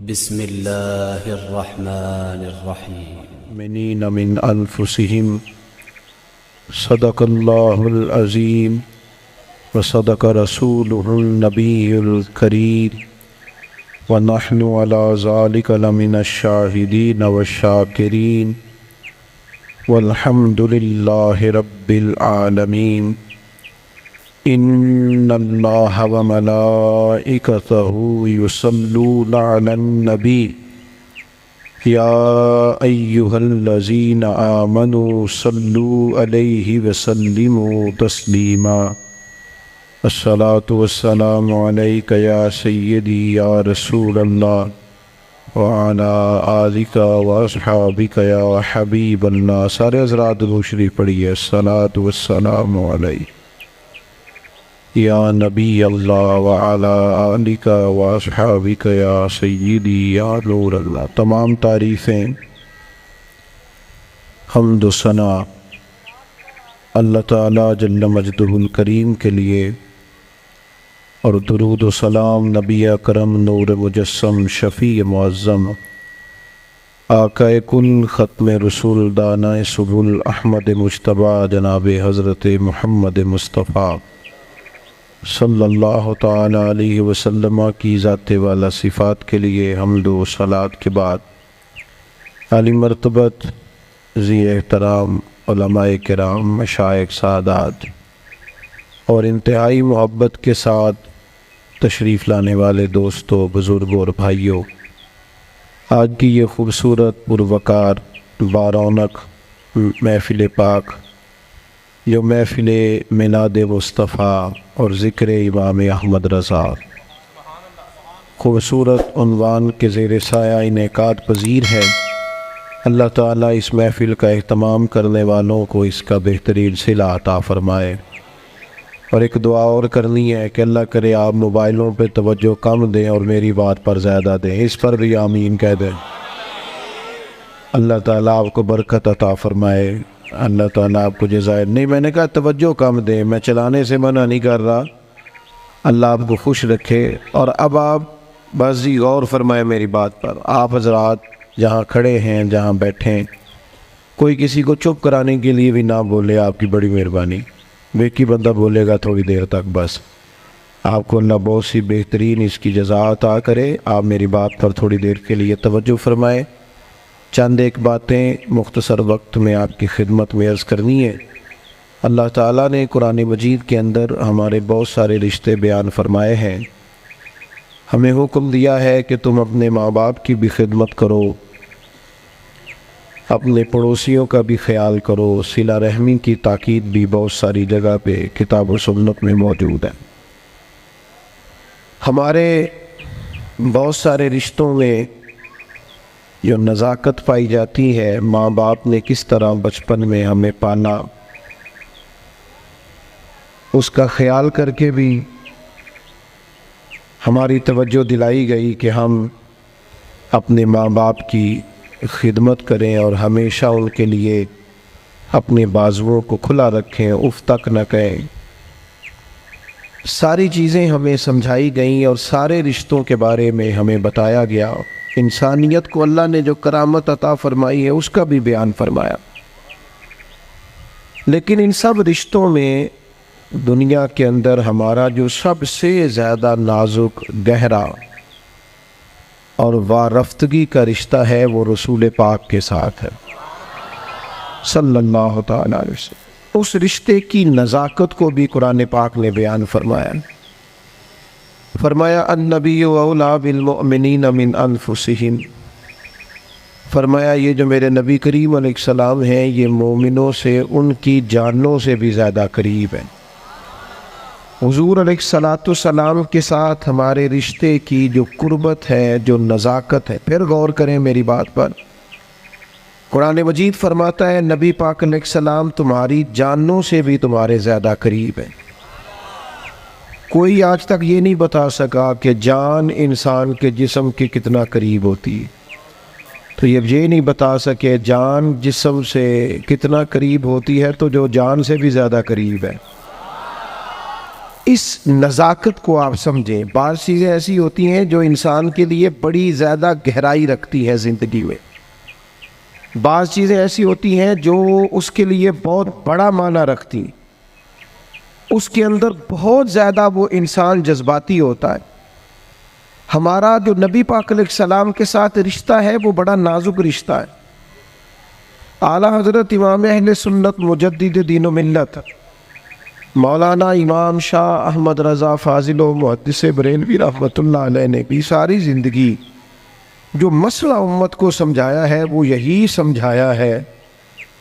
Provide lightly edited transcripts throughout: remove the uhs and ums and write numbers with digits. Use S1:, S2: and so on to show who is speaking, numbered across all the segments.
S1: بسم الله الرحمن الرحيم
S2: منين من أنفسهم صدق الله العظيم وصدق رسوله النبي الكريم ونحن على ذلك لمن الشاهدين والشاكرين والحمد لله رب العالمين إن الله وملائكته يصلون على النبي يا أيها الذين آمنوا صلوا عليه وسلموا تسليما الصلاة والسلام عليك يا سيدي يا رسول الله وعلى آلك وأصحابك يا حبيب الله. سارے حضرات درود شریف پڑھیے. الصلاة والسلام علیک یا نبی اللہ وعلی آلک واصحابک یا سیدی یا نور اللہ. تمام تعریفیں، حمد و ثنا اللہ تعالیٰ جل مجدہ الکریم کے لیے، اور درود و سلام نبی اکرم نور مجسم شفیع معظم آقا کل ختم رسول دانہ سبل احمد مجتبیٰ جناب حضرت محمد مصطفیٰ صلی اللہ تعالی علیہ وسلم کی ذات والا صفات کے لیے حمد و صلات کے بعد عالی مرتبت ذی احترام علماء کرام، مشائخ، سادات اور انتہائی محبت کے ساتھ تشریف لانے والے دوستوں، بزرگوں اور بھائیوں، آج کی یہ خوبصورت پروقار بارونق محفل پاک، جو محفل میلاد مصطفیٰ اور ذکر امام احمد رضا خوبصورت عنوان کے زیر سایہ انعقاد پذیر ہے. اللہ تعالیٰ اس محفل کا اہتمام کرنے والوں کو اس کا بہترین صلہ عطا فرمائے. اور ایک دعا اور کرنی ہے کہ اللہ کرے آپ موبائلوں پہ توجہ کم دیں اور میری بات پر زیادہ دیں. اس پر بھی آمین کہہ دیں. اللہ تعالیٰ آپ کو برکت عطا فرمائے. اللہ تعالیٰ آپ کو جزائے. نہیں، میں نے کہا توجہ کم دیں، میں چلانے سے منع نہیں کر رہا. اللہ آپ کو خوش رکھے. اور اب آپ بس غور فرمائے میری بات پر. آپ حضرات جہاں کھڑے ہیں، جہاں بیٹھے ہیں، کوئی کسی کو چپ کرانے کے لیے بھی نہ بولے. آپ کی بڑی مہربانی. ایک ہی بندہ بولے گا تھوڑی دیر تک بس. آپ کو اللہ بہت سی بہترین اس کی جزا عطا کرے. آپ میری بات پر تھوڑی دیر کے لیے توجہ فرمائیں. چند ایک باتیں مختصر وقت میں آپ کی خدمت میں عرض کرنی ہے. اللہ تعالیٰ نے قرآن مجید کے اندر ہمارے بہت سارے رشتے بیان فرمائے ہیں. ہمیں حکم دیا ہے کہ تم اپنے ماں باپ کی بھی خدمت کرو، اپنے پڑوسیوں کا بھی خیال کرو. صلہ رحمی کی تاکید بھی بہت ساری جگہ پہ کتاب و سنت میں موجود ہے. ہمارے بہت سارے رشتوں میں جو نزاکت پائی جاتی ہے، ماں باپ نے کس طرح بچپن میں ہمیں پالا، اس کا خیال کر کے بھی ہماری توجہ دلائی گئی کہ ہم اپنے ماں باپ کی خدمت کریں اور ہمیشہ ان کے لیے اپنے بازوؤں کو کھلا رکھیں، اف تک نہ کہیں. ساری چیزیں ہمیں سمجھائی گئیں اور سارے رشتوں کے بارے میں ہمیں بتایا گیا. انسانیت کو اللہ نے جو کرامت عطا فرمائی ہے اس کا بھی بیان فرمایا. لیکن ان سب رشتوں میں دنیا کے اندر ہمارا جو سب سے زیادہ نازک، گہرا اور وارفتگی کا رشتہ ہے وہ رسول پاک کے ساتھ ہے صلی اللہ تعالی علیہ وسلم. اس رشتے کی نزاکت کو بھی قرآن پاک نے بیان فرمایا. فرمایا النبی اولیٰ بالمؤمنین من انفسہم. فرمایا یہ جو میرے نبی کریم علیہ السلام ہیں یہ مومنوں سے ان کی جانوں سے بھی زیادہ قریب ہیں. حضور علیہ السلام کے ساتھ ہمارے رشتے کی جو قربت ہے، جو نزاکت ہے، پھر غور کریں میری بات پر. قرآن مجید فرماتا ہے نبی پاک علیہ السلام تمہاری جانوں سے بھی تمہارے زیادہ قریب ہیں. کوئی آج تک یہ نہیں بتا سکا کہ جان انسان کے جسم کے کتنا قریب ہوتی ہے. تو یہ نہیں بتا سکے جان جسم سے کتنا قریب ہوتی ہے تو جو جان سے بھی زیادہ قریب ہے. اس نزاکت کو آپ سمجھیں. بعض چیزیں ایسی ہوتی ہیں جو انسان کے لیے بڑی زیادہ گہرائی رکھتی ہیں زندگی میں، بعض چیزیں ایسی ہوتی ہیں جو اس کے لیے بہت بڑا معنی رکھتی ہیں، اس کے اندر بہت زیادہ وہ انسان جذباتی ہوتا ہے. ہمارا جو نبی پاک علیہ السلام کے ساتھ رشتہ ہے وہ بڑا نازک رشتہ ہے. اعلیٰ حضرت امام اہل سنت مجدد دین و ملت مولانا امام شاہ احمد رضا فاضل و محدث بریلوی رحمۃ اللہ علیہ نے بھی ساری زندگی جو مسئلہ امت کو سمجھایا ہے وہ یہی سمجھایا ہے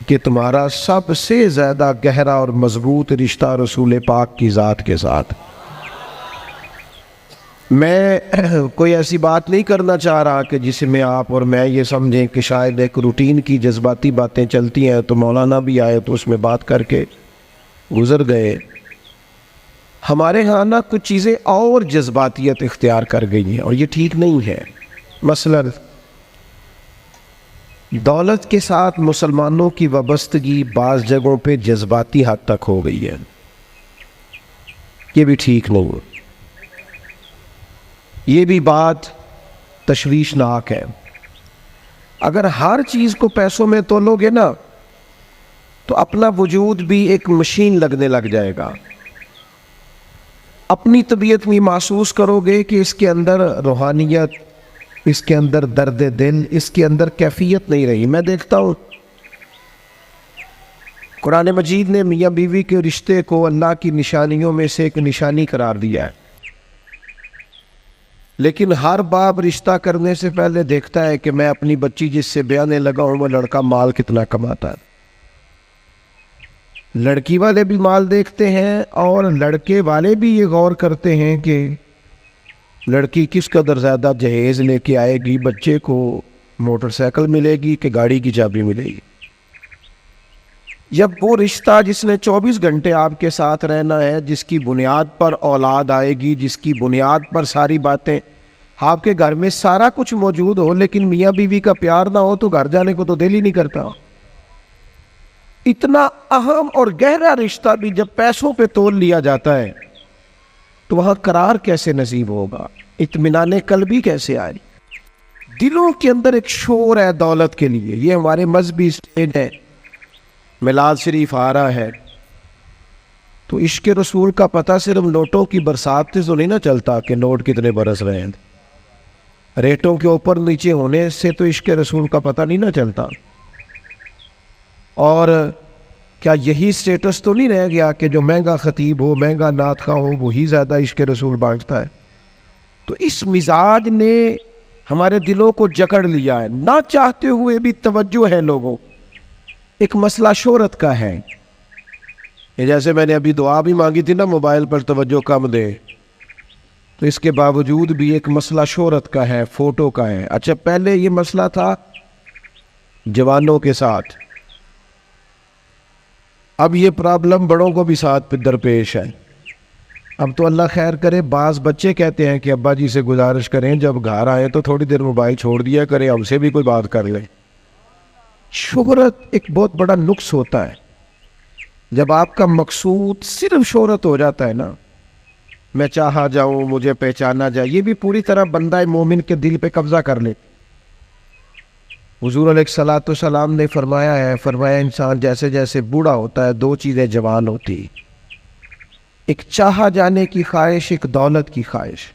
S2: کہ تمہارا سب سے زیادہ گہرا اور مضبوط رشتہ رسول پاک کی ذات کے ساتھ. میں کوئی ایسی بات نہیں کرنا چاہ رہا کہ جس میں آپ اور میں یہ سمجھیں کہ شاید ایک روٹین کی جذباتی باتیں چلتی ہیں تو مولانا بھی آئے تو اس میں بات کر کے گزر گئے. ہمارے ہاں نا کچھ چیزیں اور جذباتیت اختیار کر گئی ہیں اور یہ ٹھیک نہیں ہے. مثلا دولت کے ساتھ مسلمانوں کی وابستگی بعض جگہوں پہ جذباتی حد تک ہو گئی ہے، یہ بھی ٹھیک نہیں ہے، یہ بھی بات تشویشناک ہے. اگر ہر چیز کو پیسوں میں تولو گے نا تو اپنا وجود بھی ایک مشین لگنے لگ جائے گا. اپنی طبیعت میں محسوس کرو گے کہ اس کے اندر روحانیت، اس کے اندر درد دل، اس کے اندر کیفیت نہیں رہی. میں دیکھتا ہوں قرآن مجید نے میاں بیوی کے رشتے کو اللہ کی نشانیوں میں سے ایک نشانی قرار دیا ہے، لیکن ہر باپ رشتہ کرنے سے پہلے دیکھتا ہے کہ میں اپنی بچی جس سے بیانے لگا ہوں وہ لڑکا مال کتنا کماتا ہے. لڑکی والے بھی مال دیکھتے ہیں اور لڑکے والے بھی یہ غور کرتے ہیں کہ لڑکی کس قدر زیادہ جہیز لے کے آئے گی، بچے کو موٹر سائیکل ملے گی کہ گاڑی کی چابی ملے گی. جب وہ رشتہ جس نے 24 گھنٹے آپ کے ساتھ رہنا ہے، جس کی بنیاد پر اولاد آئے گی، جس کی بنیاد پر ساری باتیں، آپ کے گھر میں سارا کچھ موجود ہو لیکن میاں بیوی کا پیار نہ ہو تو گھر جانے کو تو دل ہی نہیں کرتا. اتنا اہم اور گہرا رشتہ بھی جب پیسوں پہ تول لیا جاتا ہے تو وہاں قرار کیسے نصیب ہوگا، اطمینان قلبی کیسے آئے. دلوں کے اندر ایک شور ہے دولت کے لیے. یہ ہمارے مذہبی سٹیج ہے، میلاد شریف آ رہا ہے تو عشق رسول کا پتہ صرف نوٹوں کی برسات سے تو نہیں نہ چلتا کہ نوٹ کتنے برس رہے ہیں. ریٹوں کے اوپر نیچے ہونے سے تو عشق رسول کا پتہ نہیں نہ چلتا. اور کیا یہی سٹیٹس تو نہیں رہ گیا کہ جو مہنگا خطیب ہو، مہنگا نعت خواں ہو، وہی زیادہ عشق رسول بانٹتا ہے. تو اس مزاج نے ہمارے دلوں کو جکڑ لیا ہے، نہ چاہتے ہوئے بھی توجہ ہے لوگوں. ایک مسئلہ شہرت کا ہے. یہ جیسے میں نے ابھی دعا بھی مانگی تھی نا موبائل پر توجہ کم دے، تو اس کے باوجود بھی ایک مسئلہ شہرت کا ہے، فوٹو کا ہے. اچھا پہلے یہ مسئلہ تھا جوانوں کے ساتھ، اب یہ پرابلم بڑوں کو بھی ساتھ درپیش ہے. اب تو اللہ خیر کرے، بعض بچے کہتے ہیں کہ ابا جی سے گزارش کریں جب گھر آئیں تو تھوڑی دیر موبائل چھوڑ دیا کریں، ہم سے بھی کوئی بات کر لیں. شہرت ایک بہت بڑا نقص ہوتا ہے. جب آپ کا مقصود صرف شہرت ہو جاتا ہے نا، میں چاہا جاؤں، مجھے پہچانا جائے، یہ بھی پوری طرح بندہ مومن کے دل پہ قبضہ کر لے. حضور علیہ الصلوۃ والسلام نے فرمایا انسان جیسے جیسے بوڑھا ہوتا ہے دو چیزیں جوان ہوتی، ایک چاہا جانے کی خواہش، ایک دولت کی خواہش.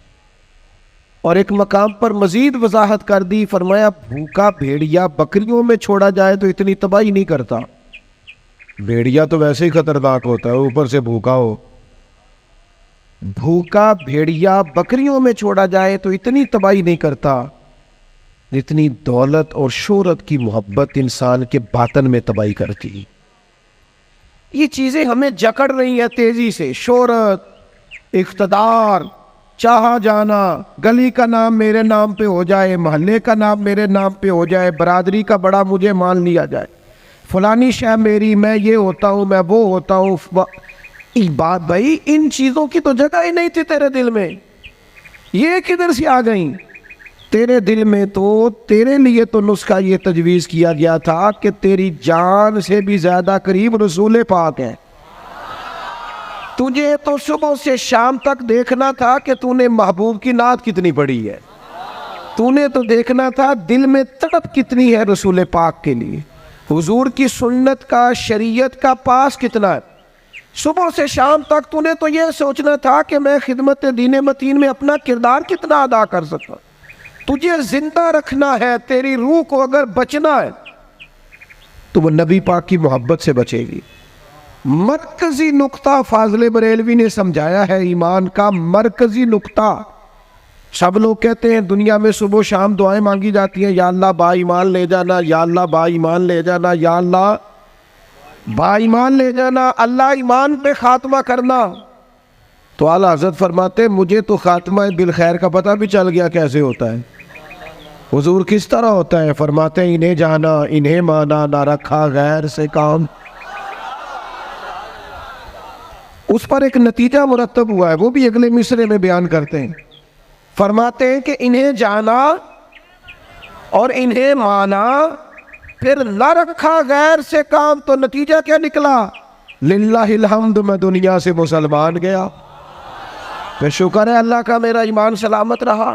S2: اور ایک مقام پر مزید وضاحت کر دی، فرمایا بھوکا بھیڑیا بکریوں میں چھوڑا جائے تو اتنی تباہی نہیں کرتا. بھیڑیا تو ویسے ہی خطرناک ہوتا ہے، اوپر سے بھوکا ہو. بھوکا بھیڑیا بکریوں میں چھوڑا جائے تو اتنی تباہی نہیں کرتا جتنی دولت اور شہرت کی محبت انسان کے باطن میں تباہی کرتی. یہ چیزیں ہمیں جکڑ رہی ہیں تیزی سے. شہرت، اقتدار، چاہا جانا، گلی کا نام میرے نام پہ ہو جائے، محلے کا نام میرے نام پہ ہو جائے، برادری کا بڑا مجھے مان لیا جائے، فلانی شے میری، میں یہ ہوتا ہوں، میں وہ ہوتا ہوں. بات بھائی ان چیزوں کی تو جگہ ہی نہیں تھی تیرے دل میں، یہ کدھر سے آ گئیں تیرے دل میں؟ تو تیرے لیے تو نسخہ یہ تجویز کیا گیا تھا کہ تیری جان سے بھی زیادہ قریب رسول پاک ہیں. تجھے تو صبح سے شام تک دیکھنا تھا کہ تو نے محبوب کی نعت کتنی پڑھی ہے، تو نے تو دیکھنا تھا دل میں تڑپ کتنی ہے رسول پاک کے لیے، حضور کی سنت کا، شریعت کا پاس کتنا ہے۔ صبح سے شام تک تو نے تو یہ سوچنا تھا کہ میں خدمت دین متین میں اپنا کردار کتنا ادا کر سکتا۔ تجھے زندہ رکھنا ہے، تیری روح کو اگر بچنا ہے تو وہ نبی پاک کی محبت سے بچے گی۔ مرکزی نقطہ فاضل بریلوی نے سمجھایا ہے، ایمان کا مرکزی نقطہ۔ سب لوگ کہتے ہیں دنیا میں صبح و شام دعائیں مانگی جاتی ہیں، یا اللہ با ایمان لے جانا، یا اللہ با ایمان لے جانا، یا اللہ با ایمان لے جانا، اللہ ایمان پہ خاتمہ کرنا۔ تو اعلیٰ حضرت فرماتے مجھے تو خاتمہ بالخیر کا پتہ بھی چل گیا کیسے ہوتا ہے۔ حضور کس طرح ہوتا ہے؟ فرماتے ہیں انہیں جانا انہیں مانا، نہ رکھا غیر سے کام۔ اس پر ایک نتیجہ مرتب ہوا ہے، وہ بھی اگلے مصرے میں بیان کرتے ہیں۔ فرماتے ہیں کہ انہیں جانا اور انہیں مانا، پھر نہ رکھا غیر سے کام، تو نتیجہ کیا نکلا؟ للہ الحمد، میں دنیا سے مسلمان گیا، پھر شکر ہے اللہ کا میرا ایمان سلامت رہا۔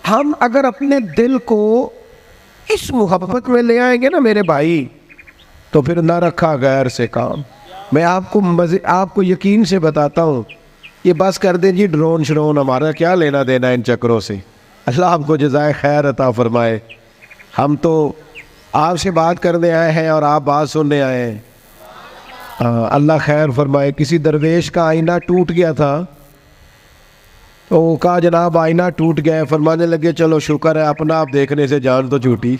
S2: ہم اگر اپنے دل کو اس محبت میں لے آئیں گے نا میرے بھائی، تو پھر نہ رکھا غیر سے کام۔ میں آپ کو یقین سے بتاتا ہوں، یہ بس کر دیں جی ڈرون شرون، ہمارا کیا لینا دینا ان چکروں سے، اللہ آپ کو جزائے خیر عطا فرمائے۔ ہم تو آپ سے بات کرنے آئے ہیں اور آپ بات سننے آئے ہیں، اللہ خیر فرمائے۔ کسی درویش کا آئینہ ٹوٹ گیا تھا، تو وہ کہا جناب آئینہ ٹوٹ گیا ہے، فرمانے لگے چلو شکر ہے اپنا آپ دیکھنے سے جان تو چھوٹی۔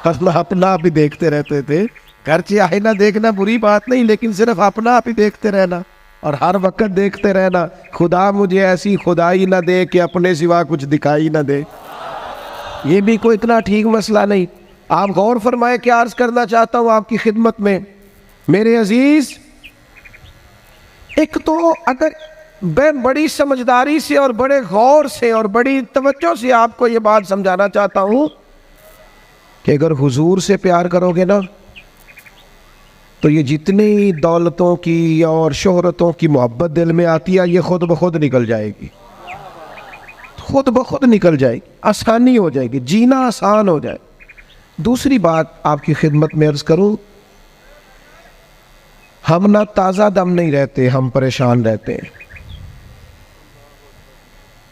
S2: اپنا آپ ہی دیکھتے رہتے تھے، گرچہ آئینہ دیکھنا بری بات نہیں، لیکن صرف اپنا آپ ہی دیکھتے رہنا اور ہر وقت دیکھتے رہنا۔ خدا مجھے ایسی خدائی نہ دے کہ اپنے سوا کچھ دکھائی نہ دے، یہ بھی کوئی اتنا ٹھیک مسئلہ نہیں۔ آپ غور فرمائے، کیا عرض کرنا چاہتا ہوں آپ کی خدمت میں میرے عزیز۔ ایک تو اگر میں بڑی سمجھداری سے اور بڑے غور سے اور بڑی توجہ سے آپ کو یہ بات سمجھانا چاہتا ہوں کہ اگر حضور سے پیار کرو گے نا، تو یہ جتنی دولتوں کی اور شہرتوں کی محبت دل میں آتی ہے، یہ خود بخود نکل جائے گی، خود بخود نکل جائے گی، آسانی ہو جائے گی، جینا آسان ہو جائے۔ دوسری بات آپ کی خدمت میں عرض کروں، ہم نہ تازہ دم نہیں رہتے، ہم پریشان رہتے ہیں،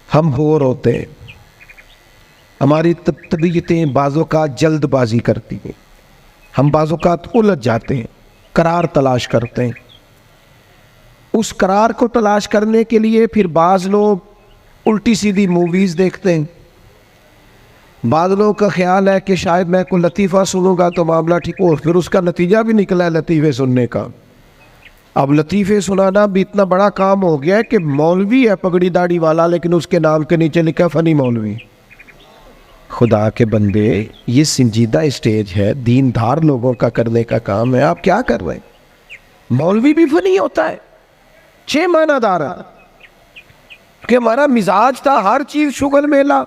S2: ہم بور ہوتے ہیں، ہماری طبیعتیں بعض اوقات جلد بازی کرتی ہیں، ہم بعض اوقات الجھ جاتے ہیں، قرار تلاش کرتے ہیں۔ اس قرار کو تلاش کرنے کے لیے پھر بعض لوگ الٹی سیدھی موویز دیکھتے ہیں، بعض لوگوں کا خیال ہے کہ شاید میں کوئی لطیفہ سنوں گا تو معاملہ ٹھیک ہو، پھر اس کا نتیجہ بھی نکلا ہے لطیفے سننے کا۔ اب لطیفے سنانا بھی اتنا بڑا کام ہو گیا ہے کہ مولوی ہے پگڑی داڑھی والا، لیکن اس کے نام کے نیچے لکھا فنی مولوی۔ خدا کے بندے، یہ سنجیدہ اسٹیج ہے، دیندار لوگوں کا کرنے کا کام ہے، آپ کیا کر رہے ہیں؟ مولوی بھی فنی ہوتا ہے، 6 معنی دار ہے کہ ہمارا مزاج تھا ہر چیز شغل میلہ،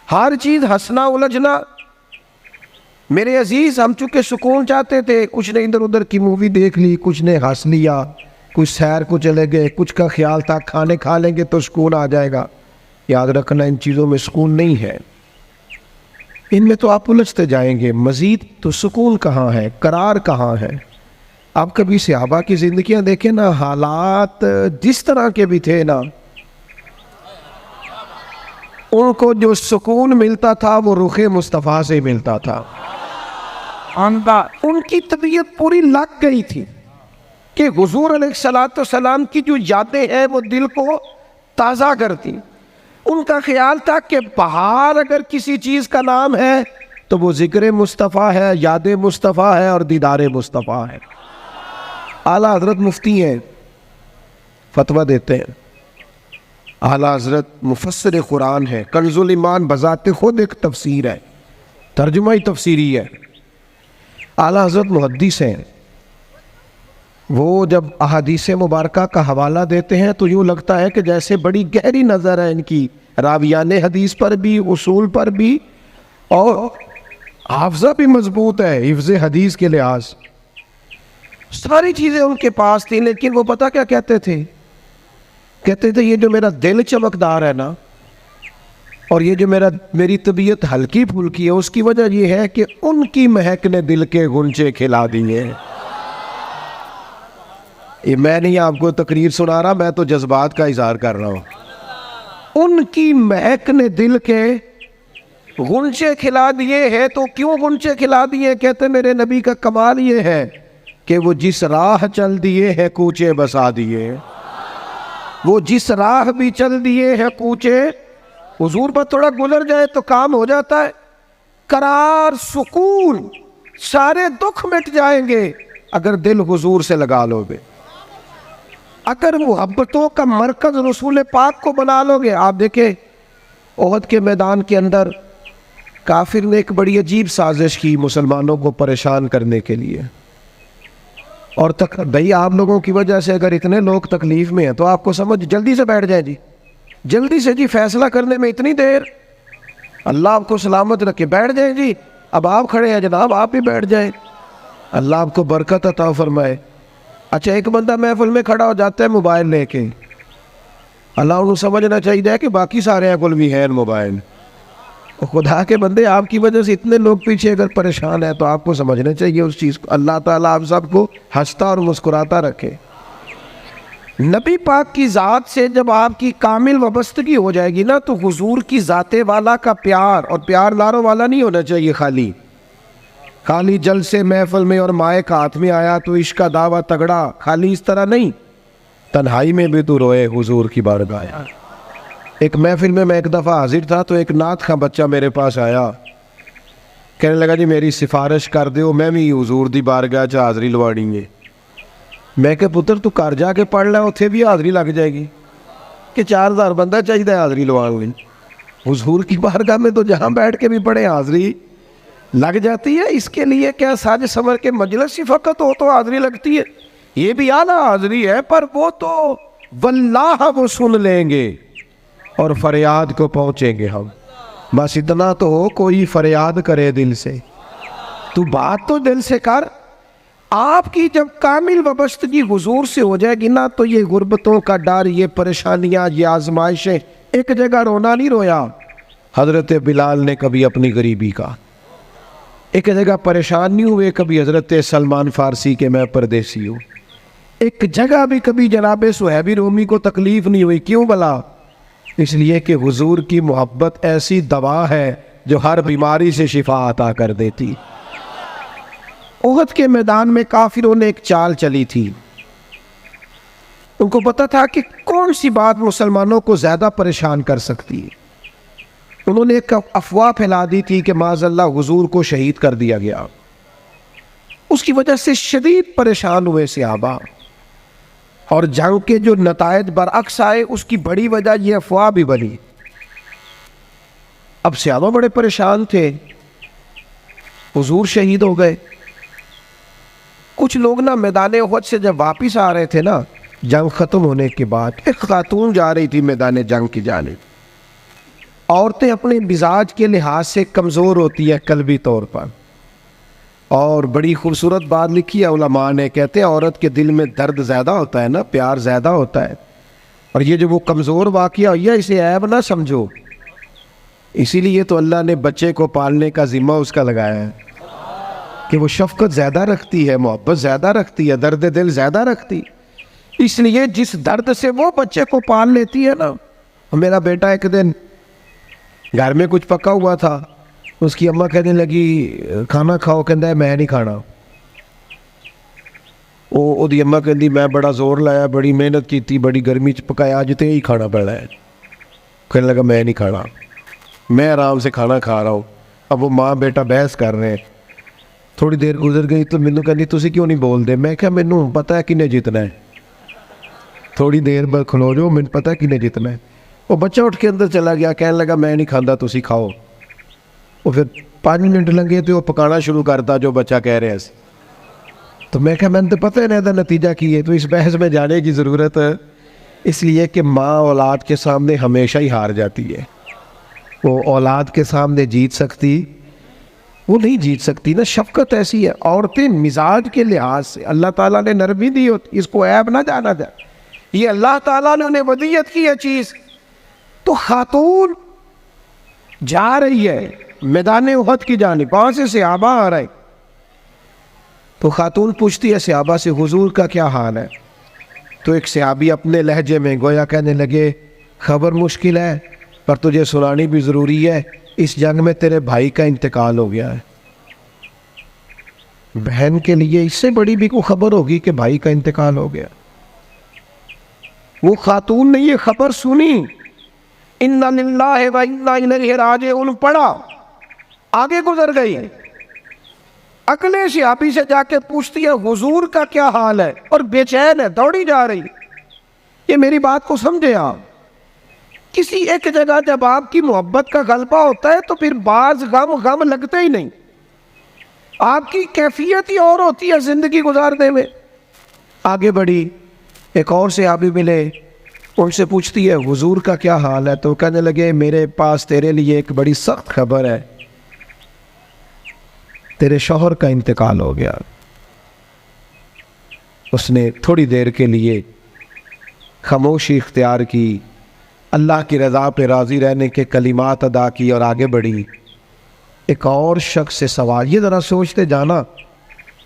S2: ہر چیز ہنسنا الجھنا۔ میرے عزیز، ہم چونکہ سکون چاہتے تھے، کچھ نے ادھر ادھر کی مووی دیکھ لی، کچھ نے ہنس لیا، کچھ سیر کو چلے گئے، کچھ کا خیال تھا کھانے کھا لیں گے تو سکون آ جائے گا۔ یاد رکھنا ان چیزوں میں سکون نہیں ہے، ان میں تو آپ الجھتے جائیں گے، مزید تو سکون کہاں ہے، قرار کہاں ہے؟ آپ کبھی صحابہ کی زندگیاں دیکھیں نا، حالات جس طرح کے بھی تھے نا، ان کو جو سکون ملتا تھا وہ رخ مصطفیٰ سے ملتا تھا۔ ان کی طبیعت پوری لگ گئی تھی کہ حضور علیہ السلام کی جو یادیں ہیں وہ دل کو تازہ کرتی۔ ان کا خیال تھا کہ بہار اگر کسی چیز کا نام ہے تو وہ ذکر مصطفیٰ ہے، یاد مصطفیٰ ہے اور دیدار مصطفیٰ ہے۔ اعلیٰ حضرت مفتی ہیں، فتویٰ دیتے ہیں، اعلیٰ حضرت مفسر قرآن ہے، کنز الایمان بذات خود ایک تفسیر ہے، ترجمہ ہی تفسیری ہے۔ اعلیٰ حضرت محدث ہیں، وہ جب احادیث مبارکہ کا حوالہ دیتے ہیں تو یوں لگتا ہے کہ جیسے بڑی گہری نظر ہے ان کی، راویان حدیث پر بھی، اصول پر بھی، اور حافظہ بھی مضبوط ہے حفظ حدیث کے لحاظ۔ ساری چیزیں ان کے پاس تھیں، لیکن وہ پتہ کیا کہتے تھے؟ کہتے تھے یہ جو میرا دل چمکدار ہے نا، اور یہ جو میری طبیعت ہلکی پھلکی ہے، اس کی وجہ یہ ہے کہ ان کی مہک نے دل کے غنچے کھلا دیے۔ یہ میں نہیں آپ کو تقریر سنا رہا، میں تو جذبات کا اظہار کر رہا ہوں۔ ان کی مہک نے دل کے غنچے کھلا دیے ہیں۔ تو کیوں غنچے کھلا دیے؟ کہتے میرے نبی کا کمال یہ ہے کہ وہ جس راہ چل دیے ہیں کوچے بسا دیے۔ وہ جس راہ بھی چل دیے ہیں کوچے، حضور پر تھوڑا گزر جائے تو کام ہو جاتا ہے۔ قرار، سکون، سارے دکھ مٹ جائیں گے اگر دل حضور سے لگا لو گے، اگر محبتوں کا مرکز رسول پاک کو بنا لو گے۔ آپ دیکھیں احد کے میدان کے اندر کافر نے ایک بڑی عجیب سازش کی مسلمانوں کو پریشان کرنے کے لیے، اور بھئی آپ لوگوں کی وجہ سے اگر اتنے لوگ تکلیف میں ہیں تو آپ کو سمجھ جلدی سے بیٹھ جائیں جی، جلدی سے جی، فیصلہ کرنے میں اتنی دیر، اللہ آپ کو سلامت رکھے، بیٹھ جائیں جی، اب آپ کھڑے ہیں جناب، آپ بھی بیٹھ جائیں، اللہ آپ کو برکت عطا فرمائے۔ اچھا ایک بندہ محفل میں کھڑا ہو جاتا ہے موبائل لے کے، اللہ انہوں سمجھنا چاہیے کہ باقی سارے ہیں کل بھی ہے موبائل۔ خدا کے بندے آپ کی وجہ سے اتنے لوگ پیچھے اگر پریشان ہیں تو آپ کو سمجھنا چاہیے اس چیز کو۔ اللہ تعالیٰ آپ سب کو ہنستا اور مسکراتا رکھے۔ نبی پاک کی ذات سے جب آپ کی کامل وابستگی ہو جائے گی نا، تو حضور کی ذات والا کا پیار، اور پیار لاروں والا نہیں ہونا چاہیے، خالی جلسے محفل میں اور مائک ہاتھ میں آیا تو عشق کا دعویٰ تگڑا، خالی اس طرح نہیں، تنہائی میں بھی تو روئے حضور کی بارگاہ۔ ایک محفل میں ایک دفعہ حاضر تھا تو ایک نعت خواں بچہ میرے پاس آیا، کہنے لگا جی میری سفارش کر دیو، میں بھی حضور دی بارگاہ چ حاضری لوانی ہے۔ میں کہ پتر تو گھر جا کے پڑھ لے، اتھے بھی حاضری لگ جائے گی، کہ 4000 بندہ چاہیے حاضری لوان لیں۔ حضور کی بارگاہ میں تو جہاں بیٹھ کے بھی پڑھے حاضری لگ جاتی ہے۔ اس کے لیے کیا ساج سمر کے مجلس ہی فقط ہو تو حاضری لگتی ہے؟ یہ بھی اعلیٰ حاضری ہے، پر وہ تو واللہ وہ سن لیں گے اور فریاد کو پہنچیں گے ہم۔ بس اتنا تو ہو، کوئی فریاد کرے دل سے، تو بات تو دل سے کر۔ آپ کی جب کامل وابستگی حضور سے ہو جائے گی نا، تو یہ غربتوں کا ڈر، یہ پریشانیاں، یہ آزمائشیں، ایک جگہ رونا نہیں رویا حضرت بلال نے کبھی اپنی غریبی کا، ایک جگہ پریشان نہیں ہوئے کبھی حضرت سلمان فارسی کے میں پردیسی ہوں، ایک جگہ بھی کبھی جناب صہیب رومی کو تکلیف نہیں ہوئی۔ کیوں بلا؟ اس لیے کہ حضور کی محبت ایسی دوا ہے جو ہر بیماری سے شفا عطا کر دیتی۔ احد کے میدان میں کافروں نے ایک چال چلی تھی، ان کو پتا تھا کہ کون سی بات مسلمانوں کو زیادہ پریشان کر سکتی ہے۔ انہوں نے ایک افواہ پھیلا دی تھی کہ معاذ اللہ حضور کو شہید کر دیا گیا۔ اس کی وجہ سے شدید پریشان ہوئے صحابہ، اور جنگ کے جو نتائج برعکس آئے اس کی بڑی وجہ یہ افواہ بھی بنی۔ اب صحابہ بڑے پریشان تھے، حضور شہید ہو گئے۔ کچھ لوگ نا میدان احد سے جب واپس آ رہے تھے نا، جنگ ختم ہونے کے بعد، ایک خاتون جا رہی تھی میدان جنگ کی جانب۔ عورتیں اپنے مزاج کے لحاظ سے کمزور ہوتی ہے قلبی طور پر، اور بڑی خوبصورت بات لکھی ہے علماء نے، کہتے ہیں عورت کے دل میں درد زیادہ ہوتا ہے نا، پیار زیادہ ہوتا ہے، اور یہ جو وہ کمزور واقعہ ہوئی ہے اسے عیب نہ سمجھو۔ اسی لیے تو اللہ نے بچے کو پالنے کا ذمہ اس کا لگایا ہے کہ وہ شفقت زیادہ رکھتی ہے، محبت زیادہ رکھتی ہے، درد دل زیادہ رکھتی، اس لیے جس درد سے وہ بچے کو پال لیتی ہے نا۔ میرا بیٹا ایک دن گھر میں کچھ پکا ہوا تھا، اس کی اماں کہنے لگی کھانا کھاؤ، کہندا ہے میں نہیں کھانا۔ وہ دی اماں کہندی میں بڑا زور لایا، بڑی محنت کیتی، بڑی گرمی چ پکایا، اج تے ہی کھانا پڑا ہے۔ کہنے لگا میں نہیں کھانا، میں آرام سے کھانا کھا رہا ہوں۔ اب وہ ماں بیٹا بحث کر رہے ہیں، تھوڑی دیر گزر گئی تو مینوں کہندی تسی کیوں نہیں بول دے؟ میں کہا مینوں پتہ ہے کنے جیتنا ہے، تھوڑی دیر بعد کھلو جاؤ، مینوں پتہ ہے کنے جیتنا ہے۔ وہ بچہ اٹھ کے اندر چلا گیا، کہنے لگا میں نہیں کھاندا، تسی کھاؤ۔ وہ پھر 5 منٹ لگے تو وہ پکانا شروع کرتا جو بچہ کہہ رہے ہیں۔ تو میں کہا میں تو پتہ ہے نا نتیجہ کی ہے، تو اس بحث میں جانے کی ضرورت ہے، اس لیے کہ ماں اولاد کے سامنے ہمیشہ ہی ہار جاتی ہے، وہ اولاد کے سامنے جیت سکتی
S3: وہ نہیں جیت سکتی نا. شفقت ایسی ہے. عورتیں مزاج کے لحاظ سے اللہ تعالیٰ نے نرمی دی ہوتی, اس کو عیب نہ جانا جائے, یہ اللہ تعالیٰ نے انہیں ودیت کی ہے چیز. تو خاتون جا رہی ہے میدان احد کی جانب, وہاں سے صحابہ آ رہے, تو خاتون پوچھتی ہے صحابہ سے حضور کا کیا حال ہے. تو ایک صحابی اپنے لہجے میں گویا کہنے لگے خبر مشکل ہے پر تجھے سنانی بھی ضروری ہے, اس جنگ میں تیرے بھائی کا انتقال ہو گیا ہے. بہن کے لیے اس سے بڑی بھی کوئی خبر ہوگی کہ بھائی کا انتقال ہو گیا. وہ خاتون نے یہ خبر سنی, اِنَّا لِلَّهِ وَإِنَّا إِلَيْهِ رَاجِعُونَ پڑھا, آگے گزر گئی. اگلے صحابی سے جا کے پوچھتی ہے حضور کا کیا حال ہے, اور بے چین ہے, دوڑی جا رہی. یہ میری بات کو سمجھے آپ, کسی ایک جگہ جب آپ کی محبت کا غلبہ ہوتا ہے تو پھر بعض غم لگتے ہی نہیں. آپ کی کیفیت ہی اور ہوتی ہے زندگی گزارنے میں. آگے بڑھی, ایک اور صحابی ملے, ان سے پوچھتی ہے حضور کا کیا حال ہے. تو کہنے لگے میرے پاس تیرے لیے ایک بڑی سخت خبر ہے, تیرے شوہر کا انتقال ہو گیا. اس نے تھوڑی دیر کے لیے خاموشی اختیار کی, اللہ کی رضا پہ راضی رہنے کے کلمات ادا کی اور آگے بڑھی. ایک اور شخص سے سوال, یہ ذرا سوچتے جانا,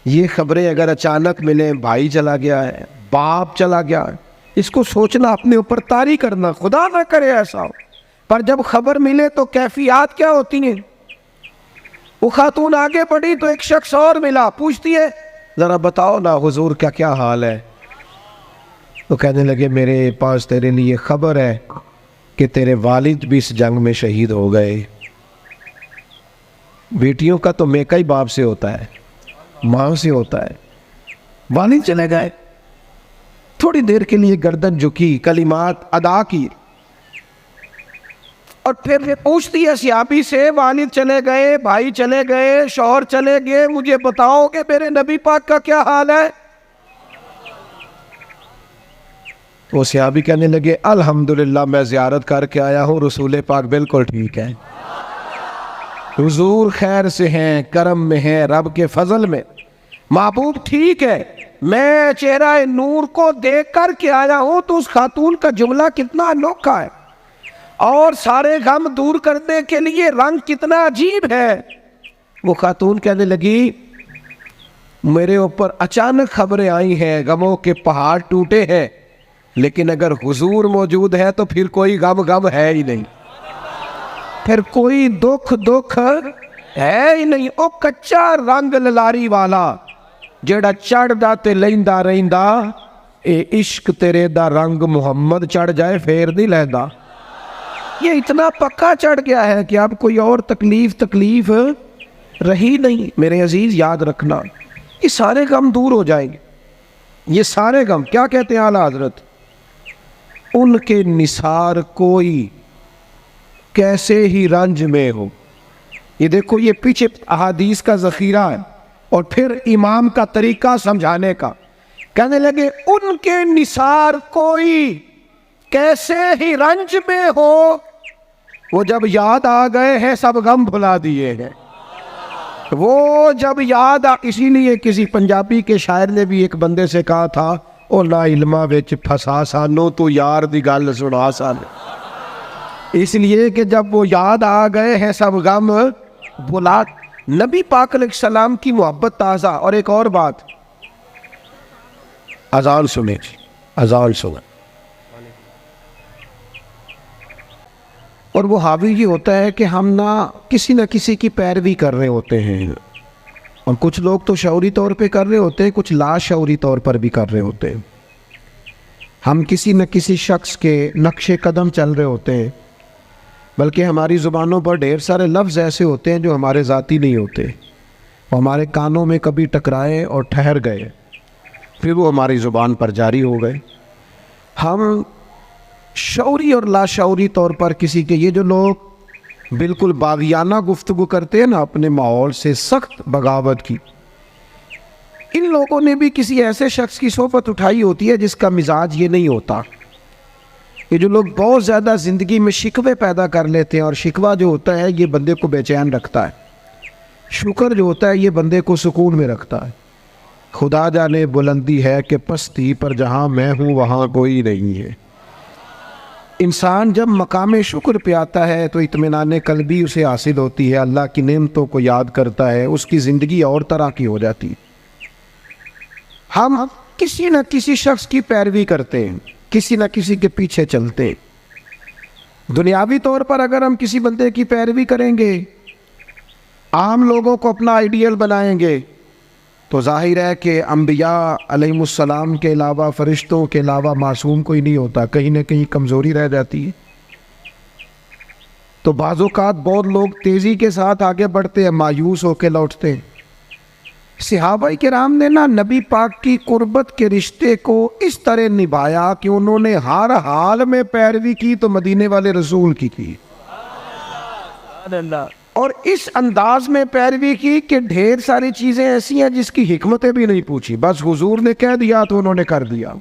S3: یہ خبریں اگر اچانک ملیں, بھائی چلا گیا ہے, باپ چلا گیا ہے, اس کو سوچنا, اپنے اوپر طاری کرنا, خدا نہ کرے ایسا ہو, پر جب خبر ملے تو کیفیات کیا ہوتی ہیں. وہ خاتون آگے بڑھی تو ایک شخص اور ملا, پوچھتی ہے ذرا بتاؤ نا حضور کا کیا حال ہے. تو کہنے لگے میرے پاس تیرے لیے خبر ہے کہ تیرے والد بھی اس جنگ میں شہید ہو گئے. بیٹیوں کا تو میکا ہی باپ سے ہوتا ہے, ماں سے ہوتا ہے. والد چلے گئے. تھوڑی دیر کے لیے گردن جھکی, کلمات ادا کی, اور پھر پوچھتی ہے صحابی سے والد چلے گئے, بھائی چلے گئے, شوہر چلے گئے, مجھے بتاؤ کہ میرے نبی پاک کا کیا حال ہے. وہ صحابی کہنے لگے الحمدللہ میں زیارت کر کے آیا ہوں, رسول پاک بالکل ٹھیک ہے, حضور خیر سے ہیں, کرم میں ہیں, رب کے فضل میں, محبوب ٹھیک ہے. میں چہرہ نور کو دیکھ کر کے آیا ہوں. تو اس خاتون کا جملہ کتنا انوکھا ہے, اور سارے غم دور کرنے کے لیے رنگ کتنا عجیب ہے. وہ خاتون کہنے لگی میرے اوپر اچانک خبریں آئی ہیں, غموں کے پہاڑ ٹوٹے ہیں, لیکن اگر حضور موجود ہے تو پھر کوئی غم ہے ہی نہیں, پھر کوئی دکھ ہے ہی نہیں. او کچا رنگ للاری والا جیڑا چڑھ دا تے لیندا رہندا, اے عشق تیرے دا رنگ محمد چڑھ جائے پھر نہیں لیندا. یہ اتنا پکا چڑھ گیا ہے کہ اب کوئی اور تکلیف رہی نہیں. میرے عزیز یاد رکھنا, یہ سارے غم دور ہو جائیں گے. یہ سارے غم کیا کہتے ہیں اعلیٰ حضرت, ان کے نثار کوئی کیسے ہی رنج میں ہو. یہ دیکھو, یہ پیچھے احادیث کا ذخیرہ ہے اور پھر امام کا طریقہ سمجھانے کا. کہنے لگے ان کے نثار کوئی کیسے ہی رنج میں ہو, وہ جب یاد آ گئے ہیں سب غم بھلا دیے ہیں. وہ جب یاد اسی لیے کسی پنجابی کے شاعر نے بھی ایک بندے سے کہا تھا, او نا علما وچ پھسا سانو تو یار دی گل سنا سان. اس لیے کہ جب وہ یاد آ گئے ہیں سب غم بھلا. نبی پاک علیہ السلام کی محبت تازہ. اور ایک اور بات, اذان سنیں, اذان سنیں. اور وہ حاوی یہ ہوتا ہے کہ ہم نہ کسی کی پیروی کر رہے ہوتے ہیں, اور کچھ لوگ تو شعوری طور پہ کر رہے ہوتے ہیں, کچھ لا شعوری طور پر بھی کر رہے ہوتے ہیں. ہم کسی نہ کسی شخص کے نقش قدم چل رہے ہوتے ہیں, بلکہ ہماری زبانوں پر ڈھیر سارے لفظ ایسے ہوتے ہیں جو ہمارے ذاتی نہیں ہوتے, وہ ہمارے کانوں میں کبھی ٹکرائے اور ٹھہر گئے, پھر وہ ہماری زبان پر جاری ہو گئے. ہم شعوری اور لا شعوری طور پر کسی کے, یہ جو لوگ بالکل باغیانہ گفتگو کرتے ہیں نا اپنے ماحول سے, سخت بغاوت کی, ان لوگوں نے بھی کسی ایسے شخص کی صحبت اٹھائی ہوتی ہے جس کا مزاج یہ نہیں ہوتا. یہ جو لوگ بہت زیادہ زندگی میں شکوے پیدا کر لیتے ہیں, اور شکوہ جو ہوتا ہے یہ بندے کو بے چین رکھتا ہے. شکر جو ہوتا ہے یہ بندے کو سکون میں رکھتا ہے. خدا جانے بلندی ہے کہ پستی پر جہاں میں ہوں وہاں کوئی نہیں ہے. انسان جب مقام شکر پہ آتا ہے تو اطمینان قلبی اسے حاصل ہوتی ہے، اللہ کی نعمتوں کو یاد کرتا ہے، اس کی زندگی اور طرح کی ہو جاتی ہے. ہم کسی نہ کسی شخص کی پیروی کرتے ہیں، کسی نہ کسی کے پیچھے چلتے ہیں. دنیاوی طور پر اگر ہم کسی بندے کی پیروی کریں گے، عام لوگوں کو اپنا آئیڈیل بنائیں گے، تو ظاہر ہے کہ انبیاء علیہم السلام کے علاوہ، فرشتوں کے علاوہ معصوم کوئی نہیں ہوتا، کہیں نہ کہیں کمزوری رہ جاتی ہے. تو بعض اوقات بہت لوگ تیزی کے ساتھ آگے بڑھتے ہیں، مایوس ہو کے لوٹتے ہیں. صحابہ کرام نے نبی پاک کی قربت کے رشتے کو اس طرح نبھایا کہ انہوں نے ہر حال میں پیروی کی تو مدینے والے رسول کی اور اس انداز میں پیروی کی کہ ڈھیر ساری چیزیں ایسی ہیں جس کی حکمتیں بھی نہیں پوچھی، بس حضور نے کہہ دیا تو انہوں نے کر دیا.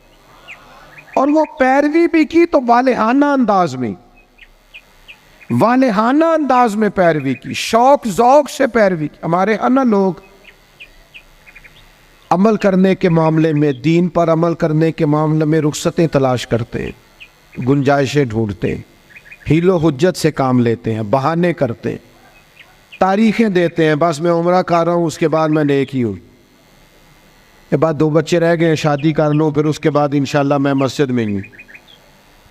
S3: اور وہ پیروی بھی کی تو والہانہ انداز میں، والہانہ انداز میں پیروی کی، شوق ذوق سے پیروی کی. ہمارے ہاں لوگ عمل کرنے کے معاملے میں، دین پر عمل کرنے کے معاملے میں رخصتیں تلاش کرتے ہیں، گنجائشیں ڈھونڈتے ہیں، حیل و حجت سے کام لیتے ہیں، بہانے کرتے ہیں، تاریخیں دیتے ہیں. بس میں عمرہ کر رہا ہوں، اس کے بعد میں نیک ہی ہوں، کے بعد 2 بچے رہ گئے، شادی کر لوں، پھر اس کے بعد انشاءاللہ میں مسجد میں ہوں.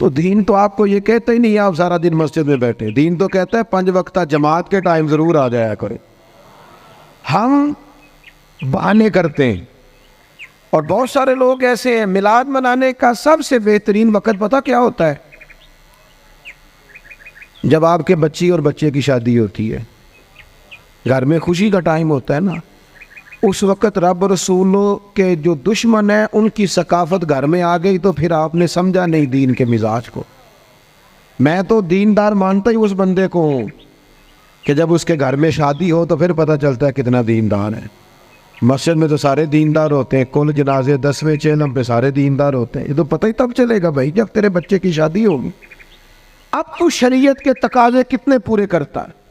S3: تو دین تو آپ کو یہ کہتا ہی نہیں آپ سارا دن مسجد میں بیٹھے. دین تو کہتا ہے 5 وقتہ جماعت کے ٹائم ضرور آ جایا کریں. ہم بہانے کرتے ہیں. اور بہت سارے لوگ ایسے ہیں، میلاد منانے کا سب سے بہترین وقت پتہ کیا ہوتا ہے؟ جب آپ کے بچی اور بچے کی شادی ہوتی ہے، گھر میں خوشی کا ٹائم ہوتا ہے نا. اس وقت رب رسولوں کے جو دشمن ہیں ان کی ثقافت گھر میں آ گئی تو پھر آپ نے سمجھا نہیں دین کے مزاج کو. میں تو دیندار مانتا ہی اس بندے کو ہوں کہ جب اس کے گھر میں شادی ہو تو پھر پتہ چلتا ہے کتنا دیندار ہے. مسجد میں تو سارے دیندار ہوتے ہیں، کل جنازے 10ویں چہلم پہ سارے دیندار ہوتے ہیں. یہ تو پتہ ہی تب چلے گا بھائی جب تیرے بچے کی شادی ہوگی. اب تو شریعت کے تقاضے کتنے پورے کرتا ہے،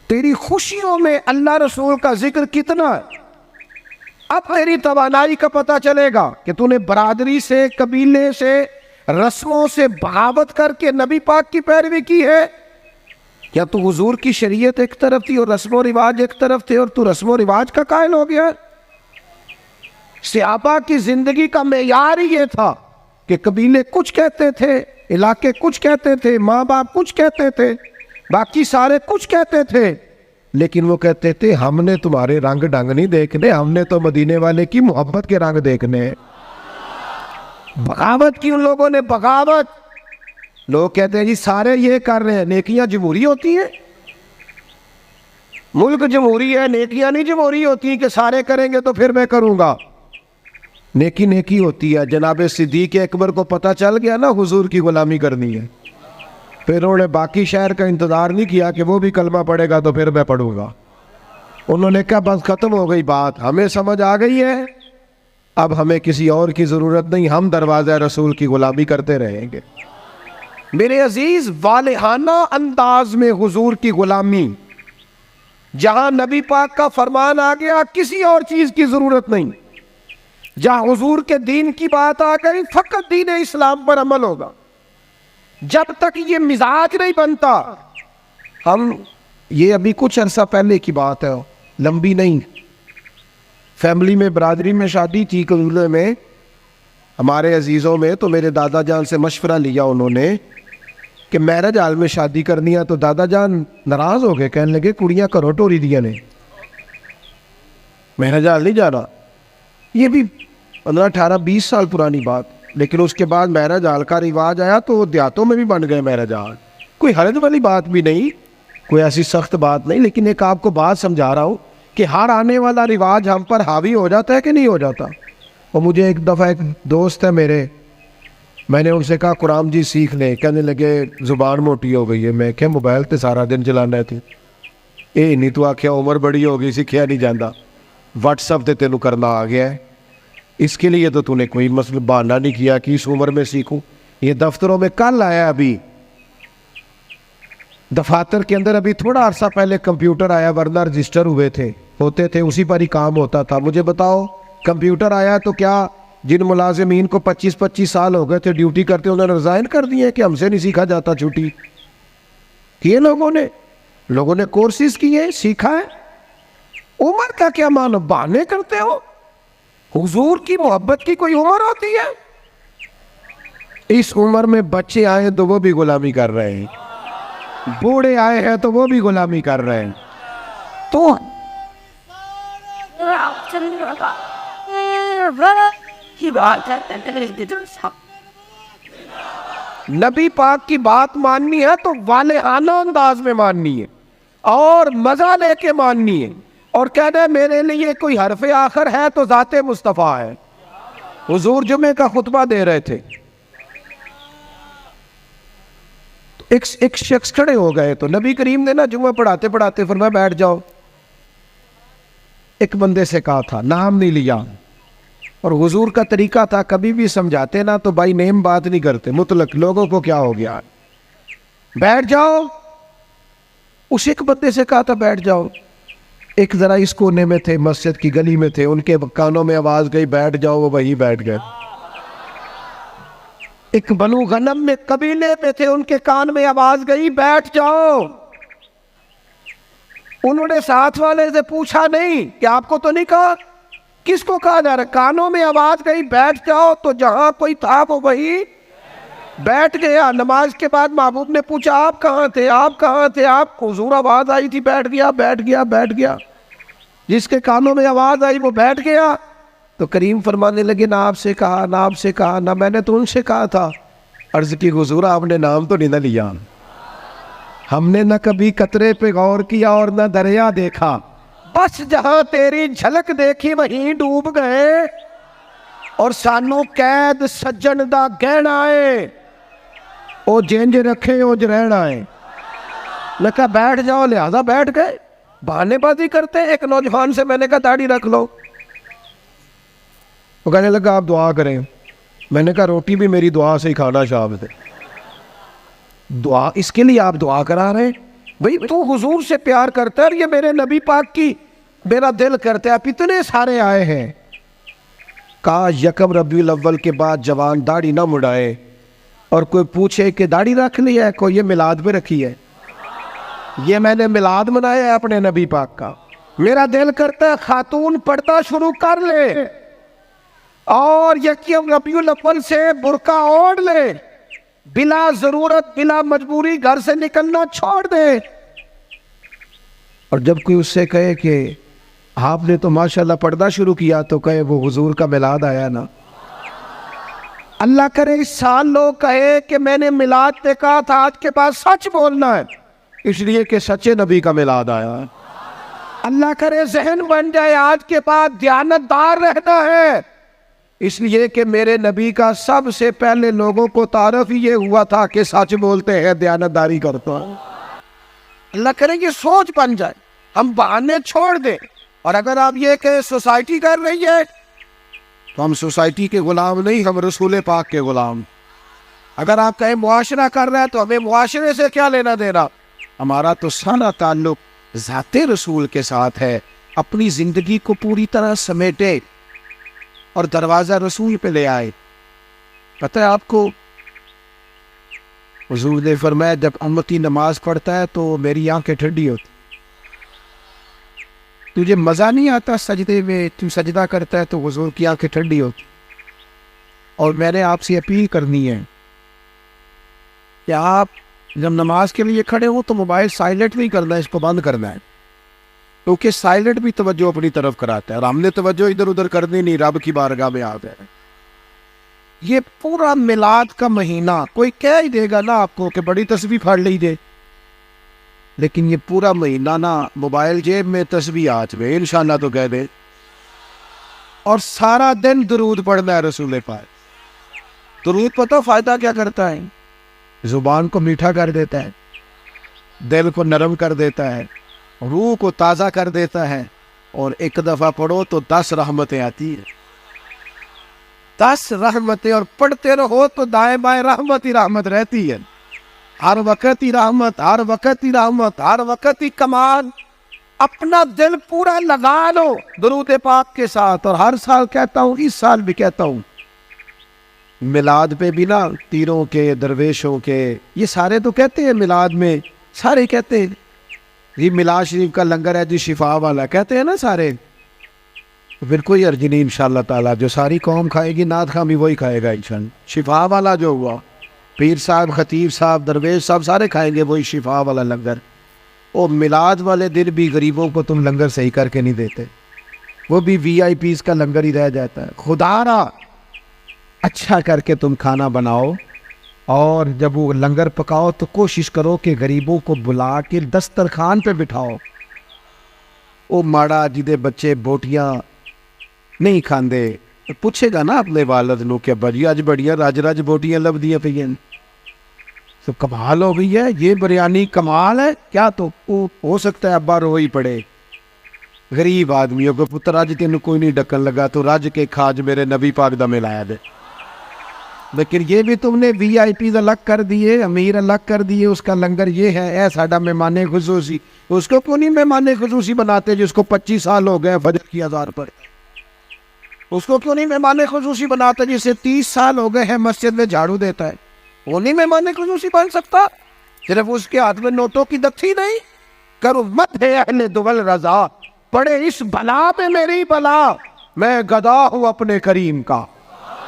S3: تیری خوشیوں میں اللہ رسول کا ذکر کتنا ہے. اب تیری توانائی کا پتہ چلے گا کہ تو نے برادری سے، قبیلے سے، رسموں سے بغاوت کر کے نبی پاک کی پیروی کی ہے، یا تو حضور کی شریعت ایک طرف تھی اور رسم و رواج ایک طرف تھے اور تو رسم و رواج کا قائل ہو گیا. صحابہ کی زندگی کا معیار ہی یہ تھا کہ قبیلے کچھ کہتے تھے، علاقے کچھ کہتے تھے، ماں باپ کچھ کہتے تھے، باقی سارے کچھ کہتے تھے، لیکن وہ کہتے تھے ہم نے تمہارے رنگ ڈنگ نہیں دیکھنے، ہم نے تو مدینے والے کی محبت کے رنگ دیکھنے. بغاوت کی ان لوگوں نے، بغاوت. لوگ کہتے ہیں جی سارے یہ کر رہے ہیں، نیکیاں جمہوری ہوتی ہیں؟ ملک جمہوری ہے، نیکیاں نہیں جمہوری ہوتی کہ سارے کریں گے تو پھر میں کروں گا. نیکی نیکی ہوتی ہے. جناب صدیق اکبر کو پتہ چل گیا نا حضور کی غلامی کرنی ہے، پھر انہوں نے باقی شہر کا انتظار نہیں کیا کہ وہ بھی کلمہ پڑھے گا تو پھر میں پڑھوں گا. انہوں نے کہا بس ختم ہو گئی بات، ہمیں سمجھ آ گئی ہے، اب ہمیں کسی اور کی ضرورت نہیں، ہم دروازہ رسول کی غلامی کرتے رہیں گے. میرے عزیز، والہانہ انداز میں حضور کی غلامی، جہاں نبی پاک کا فرمان آ گیا کسی اور چیز کی ضرورت نہیں، جہاں حضور کے دین کی بات آ گئی فقط دین اسلام پر عمل ہوگا. جب تک یہ مزاج نہیں بنتا، ہم یہ ابھی کچھ عرصہ پہلے کی بات ہے، لمبی نہیں، فیملی میں، برادری میں شادی تھی قبیلے میں ہمارے عزیزوں میں، تو میرے دادا جان سے مشورہ لیا انہوں نے کہ میرج ہال میں شادی کرنی ہے. تو دادا جان ناراض ہو گئے، کہنے لگے کڑیاں کرو ٹوری دیا نے، میرج ہال نہیں جانا. یہ بھی 15 18 20 سال پرانی بات. لیکن اس کے بعد میرج ہال کا رواج آیا تو دیہاتوں میں بھی بن گئے میرج ہال. کوئی حرج والی بات بھی نہیں، کوئی ایسی سخت بات نہیں، لیکن ایک آپ کو بات سمجھا رہا ہوں کہ ہر آنے والا رواج ہم پر حاوی ہو جاتا ہے کہ نہیں ہو جاتا. اور مجھے ایک دفعہ ایک دوست ہے میرے، میں نے ان سے کہا قرآن جی سیکھ لیں، کہنے لگے زبان موٹی ہو گئی ہے. میں کہ موبائل تے سارا دن چلانا تھی، اے نہیں تو آخیا عمر بڑی ہو گئی سیکھیا نہیں جانا، واٹس ایپ تے تینوں کرنا آ گیا ہے، اس کے لیے تو نے کوئی مسئلہ بہانہ نہیں کیا کہ اس عمر میں سیکھوں. یہ دفتروں میں کل آیا ابھی دفاتر کے اندر ابھی تھوڑا عرصہ پہلے کمپیوٹر آیا، ورنہ رجسٹر ہوتے تھے، اسی پر ہی کام ہوتا تھا. مجھے بتاؤ کمپیوٹر آیا تو کیا جن ملازمین کو 25 سال ہو گئے تھے ڈیوٹی کرتے انہوں نے ریزائن کر دیے کہ ہم سے نہیں سیکھا جاتا چھٹی کیے؟ لوگوں نے کورسز کیے، سیکھا ہے. عمر کا کیا مانو، بہانے کرتے ہو؟ حضور کی محبت کی کوئی عمر ہوتی ہے؟ اس عمر میں بچے آئے تو وہ بھی غلامی کر رہے ہیں، بوڑھے آئے ہیں تو وہ بھی غلامی کر رہے ہیں. تو نبی پاک کی بات ماننی ہے تو والہانہ انداز میں ماننی ہے اور مزہ لے کے ماننی ہے، اور کہنا ہے میرے لیے کوئی حرف آخر ہے تو ذات مصطفیٰ ہے. حضور جمعے کا خطبہ دے رہے تھے، ایک شخص کھڑے ہو گئے تو نبی کریم نے نا جمعہ پڑھاتے پڑھاتے فرمایا بیٹھ جاؤ. ایک بندے سے کہا تھا، نام نہیں لیا، اور حضور کا طریقہ تھا کبھی بھی سمجھاتے نا تو بائی نیم بات نہیں کرتے، مطلق لوگوں کو کیا ہو گیا، بیٹھ جاؤ. اس ایک بندے سے کہا تھا بیٹھ جاؤ. ایک ذرا اس کونے میں تھے، مسجد کی گلی میں تھے، ان کے کانوں میں آواز گئی بیٹھ جاؤ، وہ وہیں بیٹھ گئے. ایک بنو غنم میں قبیلے میں تھے، ان کے کان میں آواز گئی بیٹھ جاؤ. انہوں نے ساتھ والے سے پوچھا نہیں کہ آپ کو تو نہیں کہا، کس کو کہا جا رہا؟ کانوں میں آواز گئی بیٹھ جاؤ، تو جہاں کوئی تھا وہ وہی بیٹھ گیا. نماز کے بعد محبوب نے پوچھا آپ کہاں تھے، آپ کہاں تھے؟ آپ حضور آواز آئی تھی بیٹھ گیا، بیٹھ گیا، بیٹھ گیا. جس کے کانوں میں آواز آئی وہ بیٹھ گیا. تو کریم فرمانے لگے نہ آپ سے کہا، نہ آپ سے کہا، نہ میں نے تو ان سے کہا تھا. عرض کی حضور آپ نے نام تو نہیں نہ لیا، ہم نے نہ کبھی قطرے پہ غور کیا اور نہ دریا دیکھا، بس جہاں تیری جھلک دیکھی وہیں ڈوب گئے. اور سانو قید سجن دا گہنا ہے، او جینج رکھے او جرہن آئے. میں کہا بیٹھ جاؤ، لہذا بیٹھ گئے. بہانے بازی کرتے. ایک نوجوان سے میں نے کہا داڑھی رکھ لو، وہ کہنے لگا آپ دعا کریں. میں نے کہا روٹی بھی میری دعا سے ہی کھانا شام سے. دعا اس کے لیے آپ دعا کرا رہے ہیں؟ بھئی تو حضور سے پیار کرتا ہے اور یہ میرے نبی پاک کی میرا دل کرتا ہے. آپ اتنے سارے آئے ہیں. کہا یکم ربیع الاول کے بعد جوان داڑھی نہ مڑائے اور کوئی پوچھے کہ داڑھی رکھ لی ہے، کوئی یہ میلاد پہ رکھی ہے. یہ میں نے میلاد منایا ہے اپنے نبی پاک کا. میرا دل کرتا ہے خاتون پردہ شروع کر لے اور یکم ربیع الاول سے برقع اوڑھ لے، بلا ضرورت بلا مجبوری گھر سے نکلنا چھوڑ دے. اور جب کوئی اس سے کہے کہ آپ نے تو ماشاءاللہ پردہ شروع کیا، تو کہے وہ حضور کا میلاد آیا نا. اللہ کرے اس سال لوگ کہے کہ میں نے میلاد پہ کہا تھا، آج کے بعد سچ بولنا ہے اس لیے کہ سچے نبی کا میلاد آیا ہے. اللہ کرے ذہن بن جائے آج کے بعد دیانت دار رہنا ہے اس لیے کہ میرے نبی کا سب سے پہلے لوگوں کو تعارف ہی یہ ہوا تھا کہ سچ بولتے ہیں، دیانت داری کرتا ہے. اللہ کرے یہ سوچ بن جائے، ہم بہانے چھوڑ دیں. اور اگر آپ یہ کہ سوسائٹی کر رہی ہے تو ہم سوسائٹی کے غلام نہیں، ہم رسول پاک کے غلام. اگر آپ کہیں معاشرہ کر رہا ہے تو ہمیں معاشرے سے کیا لینا دینا، ہمارا تو سارا تعلق ذات رسول کے ساتھ ہے. اپنی زندگی کو پوری طرح سمیٹے اور دروازہ رسول پہ لے آئے. پتہ ہے آپ کو حضور نے فرمایا جب امتی نماز پڑھتا ہے تو میری آنکھیں ٹھنڈی ہوتی. تجھے مزہ نہیں آتا سجدے میں، تو سجدہ کرتا ہے تو حضور کی آنکھیں ٹھنڈی ہوتی. اور میں نے آپ سے اپیل کرنی ہے کہ آپ جب نماز کے لیے کھڑے ہو تو موبائل سائلنٹ نہیں کرنا ہے، اس کو بند کرنا ہے، کیونکہ سائلنٹ بھی توجہ اپنی طرف کراتا ہے اور ہم نے توجہ ادھر ادھر کرنی نہیں، رب کی بارگاہ میں آ گئے. یہ پورا میلاد کا مہینہ کوئی کہہ ہی دے گا نا آپ کو کہ بڑی تسبیح پھاڑ لیجیے، لیکن یہ پورا مہینہ نا موبائل جیب میں تسبیح ہاتھ میں، انشاءاللہ تو کہہ دے، اور سارا دن درود پڑھنا ہے رسول پاک. درود پتہ فائدہ کیا کرتا ہے؟ زبان کو میٹھا کر دیتا ہے، دل کو نرم کر دیتا ہے، روح کو تازہ کر دیتا ہے. اور ایک دفعہ پڑھو تو 10 رحمتیں آتی ہیں، 10 رحمتیں، اور پڑھتے رہو تو دائیں بائیں رحمت ہی رحمت رہتی ہے. ہر وقت ہی رحمت، ہر وقت ہی رحمت، ہر وقت ہی کمال. اپنا دل پورا لگا لو درود پاک کے ساتھ. اور ہر سال کہتا ہوں، اس سال بھی کہتا ہوں، میلاد پہ بھی نا تیروں کے، درویشوں کے، یہ سارے تو کہتے ہیں میلاد میں، سارے کہتے ہیں جی میلاد شریف کا لنگر ہے جی شفا والا، کہتے ہیں نا سارے. پھر کوئی عرض نہیں انشاءاللہ تعالیٰ، جو ساری قوم کھائے گی نعت خواں بھی وہی کھائے گا انشاءاللہ. شفا والا جو ہوا، پیر صاحب، خطیب صاحب، درویش صاحب سارے کھائیں گے وہی شفا والا لنگر. اور میلاد والے دن بھی غریبوں کو تم لنگر صحیح کر کے نہیں دیتے، وہ بھی وی آئی پیز کا لنگر ہی رہ جاتا ہے. خدا را اچھا کر کے تم کھانا بناؤ، اور جب وہ لنگر پکاؤ تو کوشش کرو کہ غریبوں کو بلا کے دسترخوان پہ بٹھاؤ. وہ ماڑا جدے بچے بوٹیاں نہیں کھاندے پوچھے گا نا اپنے والد نو کہ ابا جی اج بڑیاں رج رج بوٹیاں لبدیاں پئیاں، تو کمال ہو گئی ہے یہ بریانی، کمال ہے کیا. تو ہو سکتا ہے ابا رو ہی پڑے، غریب آدمیوں کو پتر اج تینوں کوئی نہیں ڈکن لگا تو رج کے کھاج میرے نبی پاک دا ملایا دے. لیکن یہ بھی تم نے وی آئی پیز الگ کر دیے، امیر الگ کر دیے، اس کا لنگر یہ ہے، اے ساڈا مہمان خصوصی. اس کو کیوں نہیں مہمان خصوصی بناتے جس کو 25 سال ہو گئے فجر کی اذان پر؟ اس کو کیوں نہیں مہمان خصوصی بناتے جسے 30 سال ہو گئے ہیں مسجد میں جھاڑو دیتا ہے؟ وہ نہیں مہمان خصوصی بن سکتا؟ صرف اس کے ہاتھ میں نوٹوں کی دکھی نہیں. کرو مت ہے اہل دول رضا، پڑے اس بلا پہ میری بلا، میں گدا ہوں اپنے کریم کا.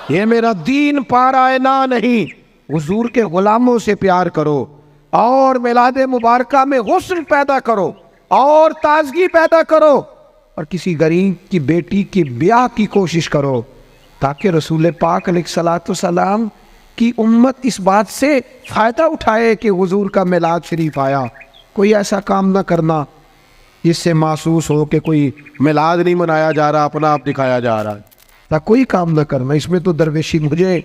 S3: یہ میرا دین پارائنا نہیں. حضور کے غلاموں سے پیار کرو، اور میلاد مبارکہ میں غسل پیدا کرو، اور تازگی پیدا کرو، اور کسی غریب کی بیٹی کی بیاہ کی کوشش کرو، تاکہ رسول پاک علیہ الصلوۃ والسلام کی امت اس بات سے فائدہ اٹھائے کہ حضور کا میلاد شریف آیا. کوئی ایسا کام نہ کرنا جس سے محسوس ہو کہ کوئی میلاد نہیں منایا جا رہا، اپنا آپ دکھایا جا رہا ہے. کوئی کام نہ کرنا اس میں تو درویشی. مجھے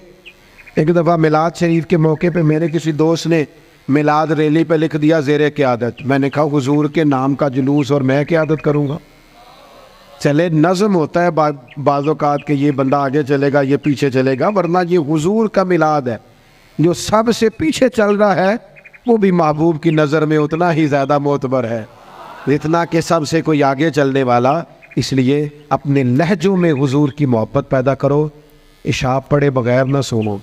S3: ایک دفعہ میلاد شریف کے موقع پہ میرے کسی دوست نے میلاد ریلی پہ لکھ دیا زیر قیادت. میں نے کہا حضور کے نام کا جلوس اور میں قیادت کروں گا؟ چلے نظم ہوتا ہے بعض اوقات کہ یہ بندہ آگے چلے گا یہ پیچھے چلے گا، ورنہ یہ حضور کا میلاد ہے. جو سب سے پیچھے چل رہا ہے وہ بھی محبوب کی نظر میں اتنا ہی زیادہ معتبر ہے اتنا کہ سب سے کوئی آگے چلنے والا. اس لیے اپنے لہجوں میں حضور کی محبت پیدا کرو، عشاء پڑھے بغیر نہ سونو.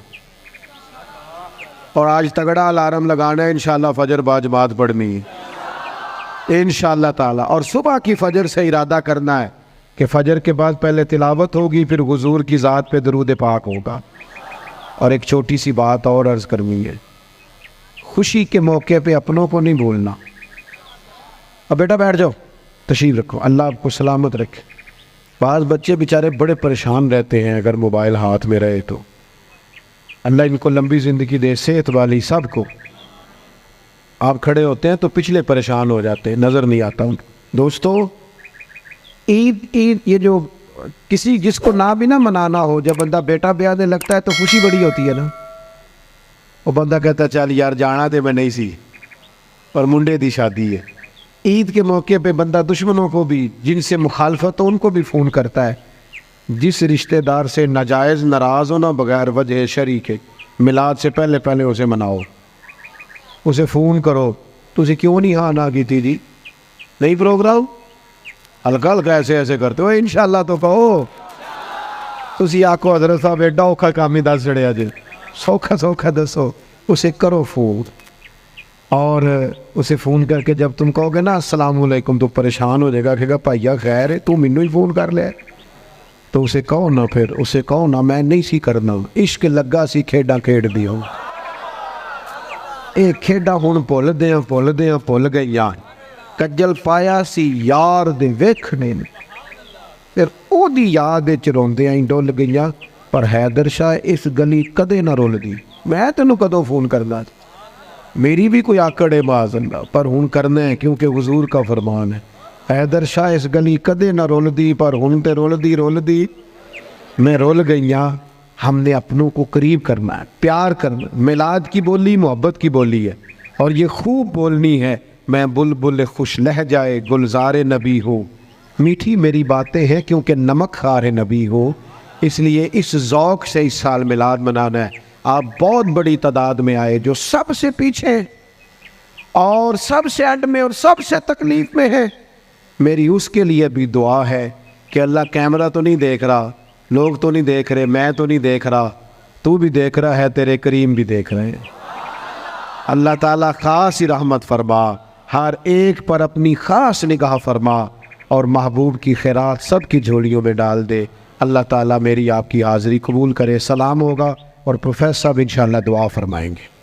S3: اور آج تگڑا الارم لگانا ہے انشاءاللہ فجر باجماعت پڑھنی ہے انشاءاللہ تعالی. اور صبح کی فجر سے ارادہ کرنا ہے کہ فجر کے بعد پہلے تلاوت ہوگی، پھر حضور کی ذات پہ درود پاک ہوگا. اور ایک چھوٹی سی بات اور عرض کرنی ہے، خوشی کے موقع پہ اپنوں کو نہیں بھولنا. اب بیٹا بیٹھ جاؤ، تشریف رکھو، اللہ آپ کو سلامت رکھے. بعض بچے بیچارے بڑے پریشان رہتے ہیں اگر موبائل ہاتھ میں رہے تو. اللہ ان کو لمبی زندگی دے، صحت والی سب کو. آپ کھڑے ہوتے ہیں تو پچھلے پریشان ہو جاتے ہیں، نظر نہیں آتا ان کو. دوستو عید یہ جو کسی جس کو نہ بھی نہ منانا ہو، جب بندہ بیٹا بیاہ دے لگتا ہے تو خوشی بڑی ہوتی ہے نا. وہ بندہ کہتا ہے چل یار جانا تے میں نہیں سی، پر منڈے دی شادی ہے. عید کے موقع پہ بندہ دشمنوں کو بھی، جن سے مخالفت ہو ان کو بھی فون کرتا ہے. جس رشتہ دار سے ناجائز ناراض ہونا بغیر وجہ شرعی کے، میلاد سے پہلے اسے مناؤ، اسے فون کرو. تجھے کیوں نہیں ہاں نہ کی تھی جی؟ نہیں پروگرام ہلکا ہلکا ایسے کرتے ہو انشاءاللہ تو کہو. تسی آکو حضرت صاحب ایڈا اوکھا کام ہی دس چڑیا جی، سوکھا دسو. اسے کرو فون، اور اسے فون کر کے جب تم کہو گے نا السلام علیکم تو پریشان ہو جائے گا، کہے گا بھائیا خیر ہے تو مینوں ہی فون کر لیا. تو اسے کہو نا، پھر اسے کہو نا میں نہیں سی کرنا، عشق لگا سی کھیڈاں کھیڈ دی ہوں. اے کھیڈاں ہن بھول گئیاں، کجل پایا سی یار دے ویکھنے نے، پھر او دی یاد وچ روندیاں ہی ڈول گئیاں. پر حیدر شاہ اس گلی کدے نہ رول دی. میں تینوں کدوں فون کرنا، میری بھی کوئی آکڑ ہے معاذ اللہ، پر ہن کرنا ہے کیونکہ حضور کا فرمان ہے. حیدر شاہ اس گلی کدے نہ رول دی، پر ہن تے رول دی میں رول گئیاں. ہم نے اپنوں کو قریب کرنا ہے، پیار کرنا. میلاد کی بولی محبت کی بولی ہے، اور یہ خوب بولنی ہے. میں بلبل خوش لہجائے گلزار نبی ہوں، میٹھی میری باتیں ہیں کیونکہ نمک خار نبی ہو. اس لیے اس ذوق سے اس سال میلاد منانا ہے. آپ بہت بڑی تعداد میں آئے جو سب سے پیچھے ہیں اور سب سے اینڈ میں اور سب سے تکلیف میں ہے. میری اس کے لیے بھی دعا ہے کہ اللہ کیمرہ تو نہیں دیکھ رہا, لوگ تو نہیں دیکھ رہے, میں تو نہیں دیکھ رہا, تو بھی دیکھ رہا ہے, تیرے کریم بھی دیکھ رہے ہیں. اللہ تعالیٰ خاص ہی رحمت فرما, ہر ایک پر اپنی خاص نگاہ فرما اور محبوب کی خیرات سب کی جھولیوں میں ڈال دے. اللہ تعالیٰ میری آپ کی حاضری قبول کرے. سلام ہوگا اور پروفیسر صاحب انشاءاللہ دعا فرمائیں گے.